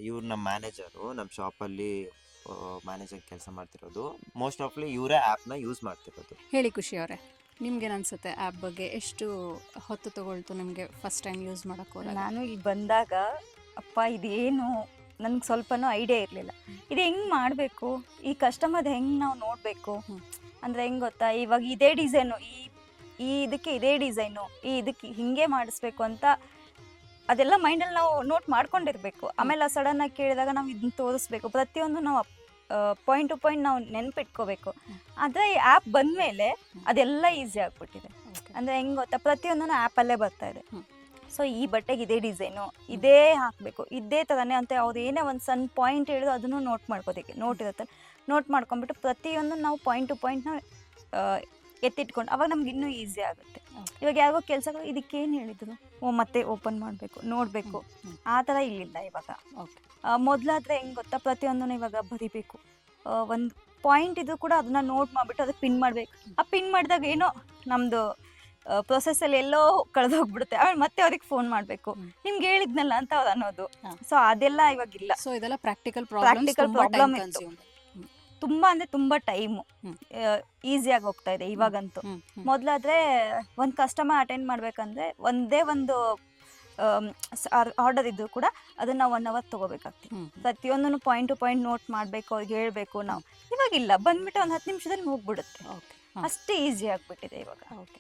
ಇವ್ರು ನಮ್ಮ ಮ್ಯಾನೇಜರು, ನಮ್ಮ ಶಾಪಲ್ಲಿ ಮ್ಯಾನೇಜರ್ ಕೆಲಸ ಮಾಡ್ತಿರೋದು. ಮೋಸ್ಟ್ ಆಫ್ಲಿ ಇವರೇ ಆ್ಯಪ್ನ ಯೂಸ್ ಮಾಡ್ತಿರೋದು. ಹೇಳಿ ಖುಷಿ ಅವರೇ, ನಿಮ್ಗೇನು ಅನ್ಸುತ್ತೆ ಆ್ಯಪ್ ಬಗ್ಗೆ? ಎಷ್ಟು ಹೊತ್ತು ತಗೊಳ್ತು ನಿಮಗೆ ಫಸ್ಟ್ ಟೈಮ್ ಯೂಸ್ ಮಾಡೋಕ್ಕೆ ಹೋದಾಗ? ನಾನು ಇಲ್ಲಿ ಬಂದಾಗ ಅಪ್ಪ ಇದೇನು ನನಗೆ ಸ್ವಲ್ಪನೂ ಐಡಿಯಾ ಇರಲಿಲ್ಲ. ಇದು ಹೆಂಗೆ ಮಾಡಬೇಕು, ಈ ಕಸ್ಟಮರ್ ಹೆಂಗೆ ನಾವು ನೋಡಬೇಕು ಅಂದರೆ ಹೆಂಗೆ ಗೊತ್ತಾ, ಇವಾಗ ಇದೇ ಡಿಸೈನು, ಈ ಇದಕ್ಕೆ ಇದೇ ಡಿಸೈನು, ಇದಕ್ಕೆ ಹಿಂಗೆ ಮಾಡಿಸ್ಬೇಕು ಅಂತ ಅದೆಲ್ಲ ಮೈಂಡಲ್ಲಿ ನಾವು ನೋಟ್ ಮಾಡ್ಕೊಂಡಿರ್ಬೇಕು. ಆಮೇಲೆ ಸಡನ್ನಾಗಿ ಕೇಳಿದಾಗ ನಾವು ಇದನ್ನ ತೋರಿಸ್ಬೇಕು, ಪ್ರತಿಯೊಂದು ನಾವು ಪಾಯಿಂಟ್ ಟು ಪಾಯಿಂಟ್ ನಾವು ನೆನ್ಪಿಟ್ಕೋಬೇಕು. ಆದರೆ ಈ ಆ್ಯಪ್ ಬಂದಮೇಲೆ ಅದೆಲ್ಲ ಈಸಿ ಆಗಿಬಿಟ್ಟಿದೆ. ಅಂದರೆ ಹೆಂಗೆ ಗೊತ್ತಾ, ಪ್ರತಿಯೊಂದೂ ಆ್ಯಪಲ್ಲೇ ಬರ್ತಾ ಇದೆ. ಸೊ ಈ ಬಟ್ಟೆಗೆ ಇದೇ ಡಿಸೈನು, ಇದೇ ಹಾಕಬೇಕು, ಇದೇ ಥರನೇ ಅಂತ ಅವ್ರು ಏನೇ ಒಂದು ಸಣ್ಣ ಪಾಯಿಂಟ್ ಹೇಳಿದ್ರು ಅದನ್ನು ನೋಟ್ ಮಾಡ್ಕೋದಕ್ಕೆ ನೋಟ್ ಇರುತ್ತೆ. ನೋಟ್ ಮಾಡ್ಕೊಂಡ್ಬಿಟ್ಟು ಪ್ರತಿಯೊಂದು ನಾವು ಪಾಯಿಂಟ್ ಟು ಪಾಯಿಂಟ್ ನಾವು ಎತ್ತಿಟ್ಕೊಂಡು ಅವಾಗ ನಮ್ಗೆ ಇನ್ನೂ ಈಸಿ ಆಗುತ್ತೆ. ಇವಾಗ ಯಾರಿಗೋ ಕೆಲಸಗಳು ಇದಕ್ಕೇನು ಹೇಳಿದ್ರು, ಮತ್ತೆ ಓಪನ್ ಮಾಡಬೇಕು, ನೋಡಬೇಕು, ಆ ಥರ ಇಲ್ಲಿಲ್ಲ ಇವಾಗ. ಮೊದಲಾದರೆ ಹೆಂಗೆ ಗೊತ್ತಾ, ಪ್ರತಿಯೊಂದನ್ನು ಇವಾಗ ಬರಿಬೇಕು, ಒಂದು ಪಾಯಿಂಟ್ ಇದ್ರೂ ಕೂಡ ಅದನ್ನ ನೋಟ್ ಮಾಡಿಬಿಟ್ಟು ಅದಕ್ಕೆ ಪಿನ್ ಮಾಡಬೇಕು. ಆ ಪಿನ್ ಮಾಡಿದಾಗ ಏನೋ ನಮ್ಮದು ಪ್ರೊಸೆಸ್ಸಲ್ಲಿ ಎಲ್ಲೋ ಕಳೆದೋಗ್ಬಿಡುತ್ತೆ. ಆಮೇಲೆ ಮತ್ತೆ ಅವ್ರಿಗೆ ಫೋನ್ ಮಾಡಬೇಕು, ನಿಮ್ಗೆ ಹೇಳಿದ್ನಲ್ಲ ಅಂತ ಅವ್ರು ಅನ್ನೋದು. ಸೊ ಅದೆಲ್ಲ ಇವಾಗಿಲ್ಲ. ಸೊ ಇದೆಲ್ಲ ಪ್ರಾಕ್ಟಿಕಲ್ ಪ್ರಾಬ್ಲಮ್ ಇತ್ತು. ತುಂಬ ಅಂದರೆ ತುಂಬ ಟೈಮು ಈಸಿಯಾಗಿ ಹೋಗ್ತಾ ಇದೆ ಇವಾಗಂತೂ. ಮೊದಲಾದರೆ ಒಂದು ಕಸ್ಟಮರ್ ಅಟೆಂಡ್ ಮಾಡಬೇಕಂದ್ರೆ ಒಂದೇ ಒಂದು ಆರ್ಡರ್ ಇದ್ದರೂ ಕೂಡ ಅದನ್ನು ನಾವು 1 hour ತೊಗೋಬೇಕಾಗ್ತದೆ. ಪ್ರತಿಯೊಂದನ್ನು ಪಾಯಿಂಟ್ ಟು ಪಾಯಿಂಟ್ ನೋಟ್ ಮಾಡಬೇಕು, ಅವ್ರಿಗೆ ಹೇಳಬೇಕು ನಾವು. ಇವಾಗಿಲ್ಲ, ಬಂದ್ಬಿಟ್ಟು ಒಂದು 10 ನಿಮಿಷದಲ್ಲಿ ಹೋಗ್ಬಿಡುತ್ತೆ. ಅಷ್ಟೇ ಈಸಿ ಆಗಿಬಿಟ್ಟಿದೆ ಇವಾಗ. ಓಕೆ.